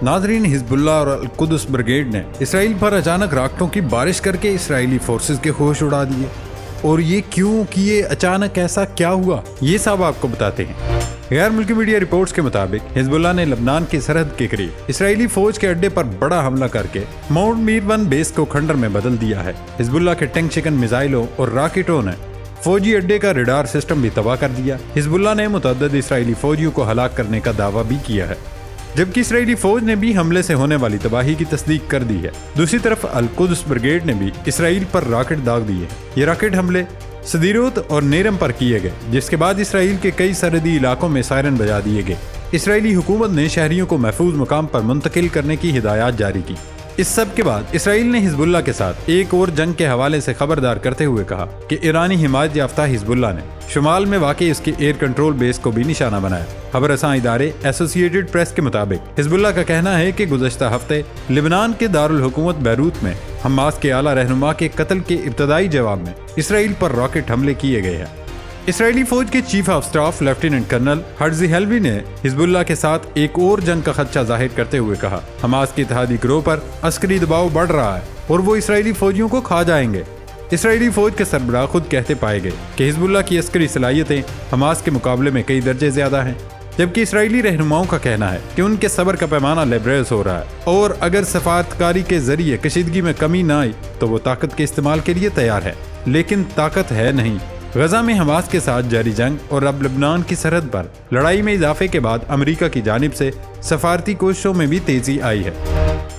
ناظرین، حزب اللہ اور القدس بریگیڈ نے اسرائیل پر اچانک راکٹوں کی بارش کر کے اسرائیلی فورسز کے ہوش اڑا دیے۔ اور یہ کیوں کیے، اچانک ایسا کیا ہوا، یہ سب آپ کو بتاتے ہیں۔ غیر ملکی میڈیا رپورٹس کے مطابق حزب اللہ نے لبنان کی سرحد کے قریب اسرائیلی فوج کے اڈے پر بڑا حملہ کر کے ماؤنٹ میر 1 بیس کو کھنڈر میں بدل دیا ہے۔ حزب اللہ کے ٹینک چکن میزائلوں اور راکٹوں نے فوجی اڈے کا ریڈار سسٹم بھی تباہ کر دیا۔ حزب اللہ نے متعدد اسرائیلی فوجیوں کو ہلاک کرنے کا دعویٰ بھی کیا ہے، جبکہ اسرائیلی فوج نے بھی حملے سے ہونے والی تباہی کی تصدیق کر دی ہے۔ دوسری طرف القدس بریگیڈ نے بھی اسرائیل پر راکٹ داغ دیے۔ یہ راکٹ حملے سدیروت اور نیرم پر کیے گئے، جس کے بعد اسرائیل کے کئی سرحدی علاقوں میں سائرن بجا دیے گئے۔ اسرائیلی حکومت نے شہریوں کو محفوظ مقام پر منتقل کرنے کی ہدایات جاری کی۔ اس سب کے بعد اسرائیل نے حزب اللہ کے ساتھ ایک اور جنگ کے حوالے سے خبردار کرتے ہوئے کہا کہ ایرانی حمایت یافتہ حزب اللہ نے شمال میں واقع اس کے ایئر کنٹرول بیس کو بھی نشانہ بنایا۔ خبر رساں ادارے ایسوسیٹڈ پریس کے مطابق حزب اللہ کا کہنا ہے کہ گزشتہ ہفتے لبنان کے دارالحکومت بیروت میں حماس کے اعلیٰ رہنما کے قتل کے ابتدائی جواب میں اسرائیل پر راکٹ حملے کیے گئے ہیں۔ اسرائیلی فوج کے chief of staff lieutenant colonel Herzi Halevi نے حزب اللہ کے ساتھ ایک اور جنگ کا خدشہ ظاہر کرتے ہوئے کہا، حماس کے اتحادی گروہ پر عسکری دباؤ بڑھ رہا ہے اور وہ اسرائیلی فوجیوں کو کھا جائیں گے۔ اسرائیلی فوج کے سربراہ خود کہتے پائے گئے کہ حزب اللہ کی عسکری صلاحیتیں حماس کے مقابلے میں کئی درجے زیادہ ہیں، جبکہ اسرائیلی رہنماؤں کا کہنا ہے کہ ان کے صبر کا پیمانہ لیبریز ہو رہا ہے اور اگر سفارتکاری کے ذریعے کشیدگی میں کمی نہ آئی تو وہ طاقت کے استعمال کے لیے تیار ہے، لیکن طاقت ہے نہیں۔ غزہ میں حماس کے ساتھ جاری جنگ اور اب لبنان کی سرحد پر لڑائی میں اضافے کے بعد امریکہ کی جانب سے سفارتی کوششوں میں بھی تیزی آئی ہے۔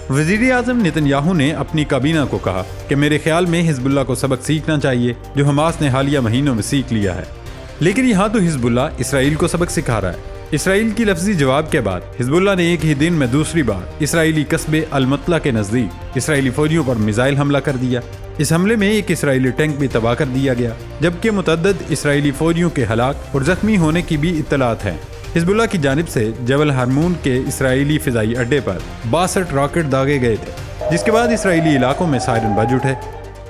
وزیر اعظم نتن یاہو نے اپنی کابینہ کو کہا کہ میرے خیال میں حزب اللہ کو سبق سیکھنا چاہیے جو حماس نے حالیہ مہینوں میں سیکھ لیا ہے، لیکن یہاں تو حزب اللہ اسرائیل کو سبق سکھا رہا ہے۔ اسرائیل کی لفظی جواب کے بعد حزب اللہ نے ایک ہی دن میں دوسری بار اسرائیلی قصبے المطلع کے نزدیک اسرائیلی فوجیوں پر میزائل حملہ کر دیا۔ اس حملے میں ایک اسرائیلی ٹینک بھی تباہ کر دیا گیا، جبکہ متعدد اسرائیلی فوجیوں کے ہلاک اور زخمی ہونے کی بھی اطلاعات ہیں۔ حزب اللہ کی جانب سے جبل ہرمون کے اسرائیلی فضائی اڈے پر 62 راکٹ داغے گئے تھے، جس کے بعد اسرائیلی علاقوں میں سائرن بج اٹھے۔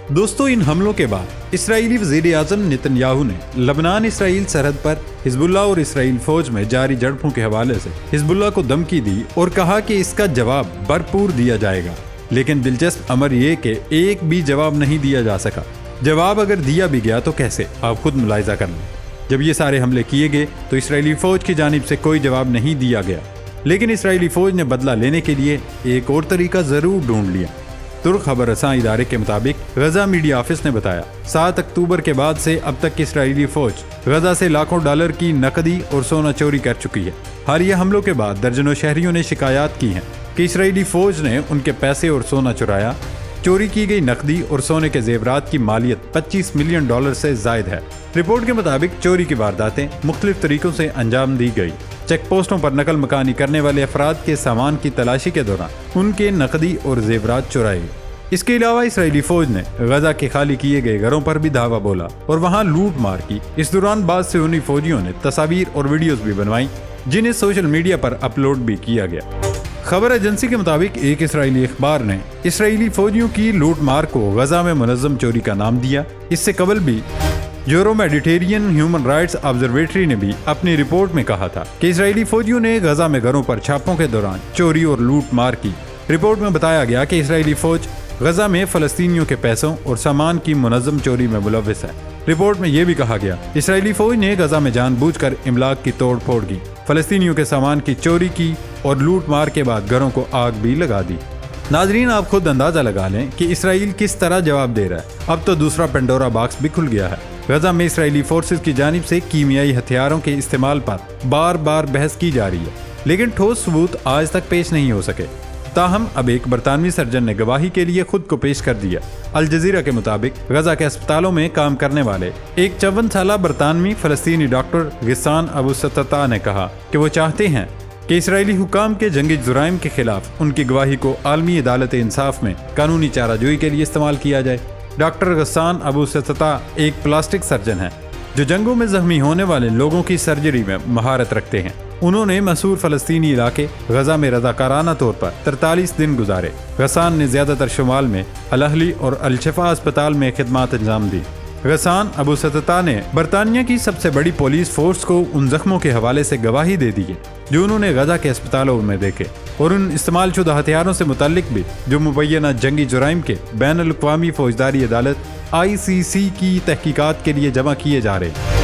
دوستو، ان حملوں کے بعد اسرائیلی وزیر اعظم نتن یاہو نے لبنان اسرائیل سرحد پر حزب اللہ اور اسرائیل فوج میں جاری جھڑپوں کے حوالے سے حزب اللہ کو دھمکی دی اور کہا کہ اس کا جواب بھرپور دیا جائے گا، لیکن دلچسپ امر یہ کہ ایک بھی جواب نہیں دیا جا سکا۔ جواب اگر دیا بھی گیا تو کیسے، آپ خود ملاحظہ کر لیں۔ جب یہ سارے حملے کیے گئے تو اسرائیلی فوج کی جانب سے کوئی جواب نہیں دیا گیا، لیکن اسرائیلی فوج نے بدلہ لینے کے لیے ایک اور طریقہ ضرور ڈھونڈ لیا۔ ترک خبر رساں ادارے کے مطابق غزہ میڈیا آفس نے بتایا 7 اکتوبر کے بعد سے اب تک اسرائیلی فوج غزہ سے لاکھوں ڈالر کی نقدی اور سونا چوری کر چکی ہے۔ حالیہ حملوں کے بعد درجنوں شہریوں نے شکایات کی ہیں کہ اسرائیلی فوج نے ان کے پیسے اور سونا چرایا۔ چوری کی گئی نقدی اور سونے کے زیورات کی مالیت $25 ملین سے زائد ہے۔ رپورٹ کے مطابق چوری کی وارداتیں مختلف طریقوں سے انجام دی گئی۔ چیک پوسٹوں پر نقل مکانی کرنے والے افراد کے سامان کی تلاشی کے دوران ان کے نقدی اور زیورات چرائے گئے۔ اس کے علاوہ اسرائیلی فوج نے غزہ کے خالی کیے گئے گھروں پر بھی دھاوا بولا اور وہاں لوٹ مار کی۔ اس دوران بعض صہیونی فوجیوں نے تصاویر اور ویڈیوز بھی بنوائیں، جنہیں سوشل میڈیا پر اپلوڈ بھی کیا گیا۔ خبر ایجنسی کے مطابق ایک اسرائیلی اخبار نے اسرائیلی فوجیوں کی لوٹ مار کو غزہ میں منظم چوری کا نام دیا۔ اس سے قبل بھی euro Mediterranean human rights observatory نے بھی اپنی رپورٹ میں کہا تھا کہ اسرائیلی فوجیوں نے غزہ میں گھروں پر چھاپوں کے دوران چوری اور لوٹ مار کی۔ رپورٹ میں بتایا گیا کہ اسرائیلی فوج غزہ میں فلسطینیوں کے پیسوں اور سامان کی منظم چوری میں ملوث ہے۔ رپورٹ میں یہ بھی کہا گیا اسرائیلی فوج نے غزہ میں جان بوجھ کر املاک کی توڑ پھوڑ کی، فلسطینیوں کے سامان کی چوری کی اور لوٹ مار کے بعد گھروں کو آگ بھی لگا دی۔ ناظرین، آپ خود اندازہ لگا لیں کہ اسرائیل کس طرح جواب دے رہا ہے۔ اب تو دوسرا پینڈورا باکس بھی کھل گیا ہے۔ غزہ میں اسرائیلی فورسز کی جانب سے کیمیائی ہتھیاروں کے استعمال پر بار بار بحث کی جا رہی ہے، لیکن ٹھوس ثبوت آج تک پیش نہیں ہو سکے۔ تاہم اب ایک برطانوی سرجن نے گواہی کے لیے خود کو پیش کر دیا۔ الجزیرہ کے مطابق غزہ کے اسپتالوں میں کام کرنے والے ایک 54 سالہ برطانوی فلسطینی ڈاکٹر غسان ابو ستتا نے کہا کہ وہ چاہتے ہیں کہ اسرائیلی حکام کے جنگی جرائم کے خلاف ان کی گواہی کو عالمی عدالت انصاف میں قانونی چارہ جوئی کے لیے استعمال کیا جائے۔ ڈاکٹر غسان ابو ستتا ایک پلاسٹک سرجن ہیں جو جنگوں میں زخمی ہونے والے لوگوں کی سرجری میں مہارت رکھتے ہیں۔ انہوں نے مسور فلسطینی علاقے غزہ میں رضاکارانہ طور پر 43 دن گزارے۔ غسان نے زیادہ تر شمال میں الاہلی اور الشفا اسپتال میں خدمات انجام دی۔ غسان ابو ستتا نے برطانیہ کی سب سے بڑی پولیس فورس کو ان زخموں کے حوالے سے گواہی دے دی ہے جو انہوں نے غزہ کے اسپتالوں میں دیکھے۔ اور ان استعمال شدہ ہتھیاروں سے متعلق بھی جو مبینہ جنگی جرائم کے بین الاقوامی فوجداری عدالت ICC کی تحقیقات کے لیے جمع کیے جا رہے ہیں۔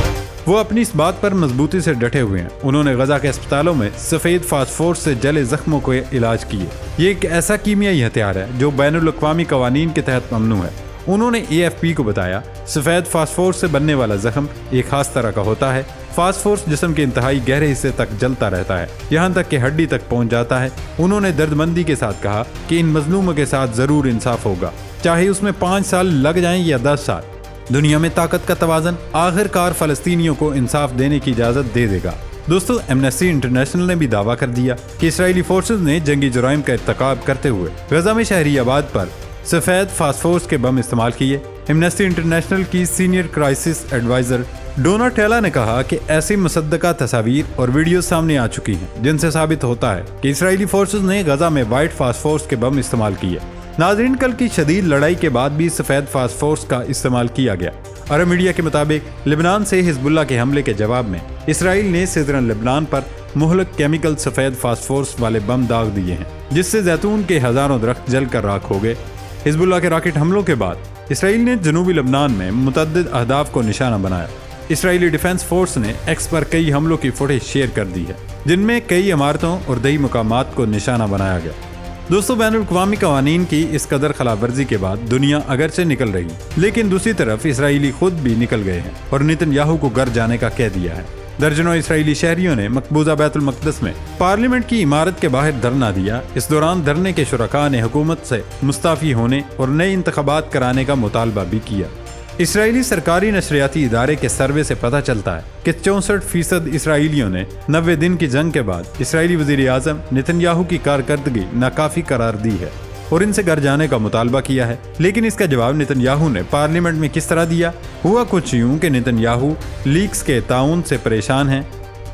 وہ اپنی اس بات پر مضبوطی سے ڈٹے ہوئے ہیں۔ انہوں نے غزہ کے اسپتالوں میں سفید فاسفورس سے جلے زخموں کو علاج کیے۔ یہ ایک ایسا کیمیائی ہتھیار ہے جو بین الاقوامی قوانین کے تحت ممنوع ہے۔ انہوں نے AFP کو بتایا، سفید فاسفورس سے بننے والا زخم ایک خاص طرح کا ہوتا ہے۔ فاسفورس جسم کے انتہائی گہرے حصے تک جلتا رہتا ہے، یہاں تک کہ ہڈی تک پہنچ جاتا ہے۔ انہوں نے درد مندی کے ساتھ کہا کہ ان مظلوموں کے ساتھ ضرور انصاف ہوگا، چاہے اس میں 5 سال لگ جائیں یا 10 سال۔ دنیا میں طاقت کا توازن آخر کار فلسطینیوں کو انصاف دینے کی اجازت دے دے گا۔ دوستو، ایمنسٹی انٹرنیشنل نے بھی دعویٰ کر دیا کہ اسرائیلی فورسز نے جنگی جرائم کا ارتکاب کرتے ہوئے غزہ میں شہری آباد پر سفید فاسفورس کے بم استعمال کیے۔ ایمنسٹی انٹرنیشنل کی سینئر کرائسس ایڈوائزر ڈوناٹیلا نے کہا کہ ایسی مصدقہ تصاویر اور ویڈیوز سامنے آ چکی ہیں جن سے ثابت ہوتا ہے کہ اسرائیلی فورسز نے غزہ میں وائٹ فاسفورس کے بم استعمال کیے۔ ناظرین، کل کی شدید لڑائی کے بعد بھی سفید فاسفورس کا استعمال کیا گیا۔ عرب میڈیا کے مطابق لبنان سے حزب اللہ کے حملے کے جواب میں اسرائیل نے صدرن لبنان پر مہلک کیمیکل سفید فاسفورس والے بم داغ دیے ہیں، جس سے زیتون کے ہزاروں درخت جل کر راکھ ہو گئے۔ حزب اللہ کے راکٹ حملوں کے بعد اسرائیل نے جنوبی لبنان میں متعدد اہداف کو نشانہ بنایا۔ اسرائیلی ڈیفنس فورس نے ایکس پر کئی حملوں کی فوٹیج شیئر کر دی ہے، جن میں کئی عمارتوں اور دیہی مقامات کو نشانہ بنایا گیا۔ دوستو، بین الاقوامی قوانین کی اس قدر خلاف ورزی کے بعد دنیا اگرچہ نکل رہی، لیکن دوسری طرف اسرائیلی خود بھی نکل گئے ہیں اور نتن یاہو کو گھر جانے کا کہہ دیا ہے۔ درجنوں اسرائیلی شہریوں نے مقبوضہ بیت المقدس میں پارلیمنٹ کی عمارت کے باہر دھرنا دیا۔ اس دوران دھرنے کے شرکاء نے حکومت سے مستعفی ہونے اور نئے انتخابات کرانے کا مطالبہ بھی کیا۔ اسرائیلی سرکاری نشریاتی ادارے کے سروے سے پتہ چلتا ہے کہ 64% اسرائیلیوں نے 90 دن کی جنگ کے بعد اسرائیلی وزیر اعظم نتن یاہو کی کارکردگی ناکافی قرار دی ہے اور ان سے گھر جانے کا مطالبہ کیا ہے۔ لیکن اس کا جواب نتن یاہو نے پارلیمنٹ میں کس طرح دیا؟ ہوا کچھ یوں کہ نتن یاہو لیکس کے تعاون سے پریشان ہیں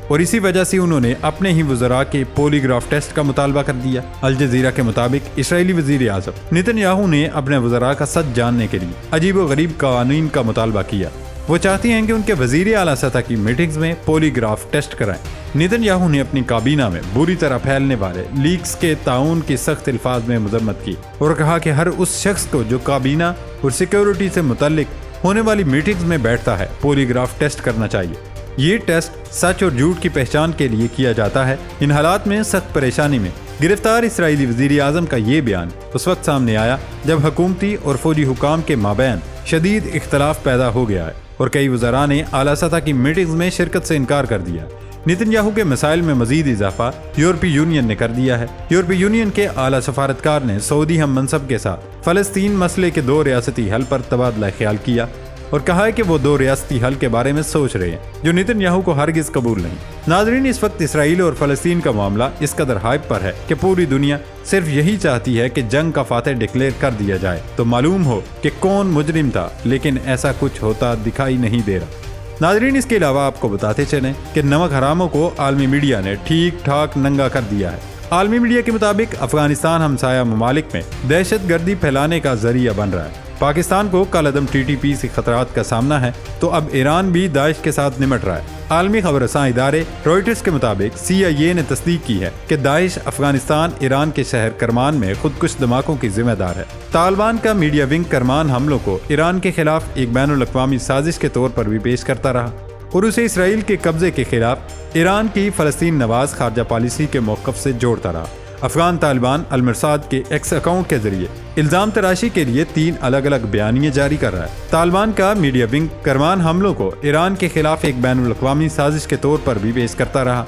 اور اسی وجہ سے انہوں نے اپنے ہی وزراء کے پولی گراف ٹیسٹ کا مطالبہ کر دیا۔ الجزیرہ کے مطابق اسرائیلی وزیر اعظم نتن یاہو نے اپنے وزراء کا سچ جاننے کے لیے عجیب و غریب قوانین کا مطالبہ کیا۔ وہ چاہتی ہیں کہ ان کے وزیر اعلیٰ سطح کی میٹنگز میں پولی گراف ٹیسٹ کرائیں۔ نتن یاہو نے اپنی کابینہ میں بری طرح پھیلنے والے لیکس کے تعاون کی سخت الفاظ میں مذمت کی اور کہا کہ ہر اس شخص کو جو کابینہ اور سیکیورٹی سے متعلق ہونے والی میٹنگز میں بیٹھتا ہے پولی گراف ٹیسٹ کرنا چاہیے۔ یہ ٹیسٹ سچ اور جھوٹ کی پہچان کے لیے کیا جاتا ہے۔ ان حالات میں سخت پریشانی میں گرفتار اسرائیلی وزیر اعظم کا یہ بیان اس وقت سامنے آیا جب حکومتی اور فوجی حکام کے مابین شدید اختلاف پیدا ہو گیا ہے اور کئی وزراء نے اعلیٰ سطح کی میٹنگز میں شرکت سے انکار کر دیا۔ نتن یاہو کے مسائل میں مزید اضافہ یورپی یونین نے کر دیا ہے۔ یورپی یونین کے اعلیٰ سفارتکار نے سعودی ہم منصب کے ساتھ فلسطین مسئلے کے 2 ریاستی حل پر تبادلہ خیال کیا اور کہا ہے کہ وہ 2 ریاستی حل کے بارے میں سوچ رہے ہیں جو نتن یاہو کو ہرگز قبول نہیں۔ ناظرین، اس وقت اسرائیل اور فلسطین کا معاملہ اس قدر ہائپ پر ہے کہ پوری دنیا صرف یہی چاہتی ہے کہ جنگ کا فاتح ڈکلیئر کر دیا جائے تو معلوم ہو کہ کون مجرم تھا، لیکن ایسا کچھ ہوتا دکھائی نہیں دے رہا۔ ناظرین، اس کے علاوہ آپ کو بتاتے چلیں کہ نمک حراموں کو عالمی میڈیا نے ٹھیک ٹھاک ننگا کر دیا ہے۔ عالمی میڈیا کے مطابق افغانستان ہمسایہ ممالک میں دہشت گردی پھیلانے کا ذریعہ بن رہا ہے۔ پاکستان کو کالعدم TTP سے خطرات کا سامنا ہے تو اب ایران بھی داعش کے ساتھ نمٹ رہا ہے۔ عالمی خبر رساں ادارے رائٹرز کے مطابق CIA نے تصدیق کی ہے کہ داعش افغانستان ایران کے شہر کرمان میں خودکش دھماکوں کی ذمہ دار ہے۔ طالبان کا میڈیا ونگ کرمان حملوں کو ایران کے خلاف ایک بین الاقوامی سازش کے طور پر بھی پیش کرتا رہا اور اسے اسرائیل کے قبضے کے خلاف ایران کی فلسطین نواز خارجہ پالیسی کے موقف سے جوڑتا رہا۔ افغان طالبان المرصاد کے ایکس اکاؤنٹ کے ذریعے الزام تراشی کے لیے 3 الگ الگ بیانیے جاری کر رہا ہے۔ طالبان کا میڈیا ونگ کرمان حملوں کو ایران کے خلاف ایک بین الاقوامی سازش کے طور پر بھی پیش کرتا رہا۔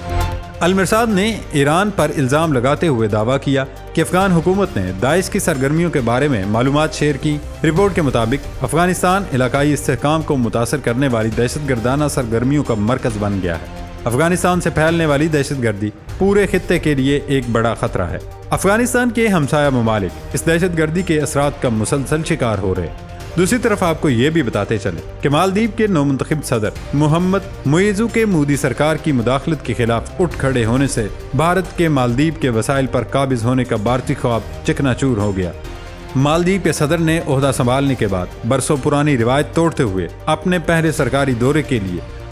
المرصاد نے ایران پر الزام لگاتے ہوئے دعویٰ کیا کہ افغان حکومت نے داعش کی سرگرمیوں کے بارے میں معلومات شیئر کی۔ رپورٹ کے مطابق افغانستان علاقائی استحکام کو متاثر کرنے والی دہشت گردانہ سرگرمیوں کا مرکز بن گیا ہے۔ افغانستان سے پھیلنے والی دہشت گردی پورے خطے کے لیے ایک بڑا خطرہ ہے۔ افغانستان کے ہمسایہ ممالک اس دہشت گردی کے اثرات کا مسلسل شکار ہو رہے ہیں۔ دوسری طرف آپ کو یہ بھی بتاتے چلیں کہ مالدیپ کے نومنتخب صدر محمد معیزو کے مودی سرکار کی مداخلت کے خلاف اٹھ کھڑے ہونے سے بھارت کے مالدیپ کے وسائل پر قابض ہونے کا بھارتی خواب چکنا چور ہو گیا۔ مالدیپ کے صدر نے عہدہ سنبھالنے کے بعد برسوں پرانی روایت توڑتے ہوئے اپنے پہلے سرکاری دورے کے لیے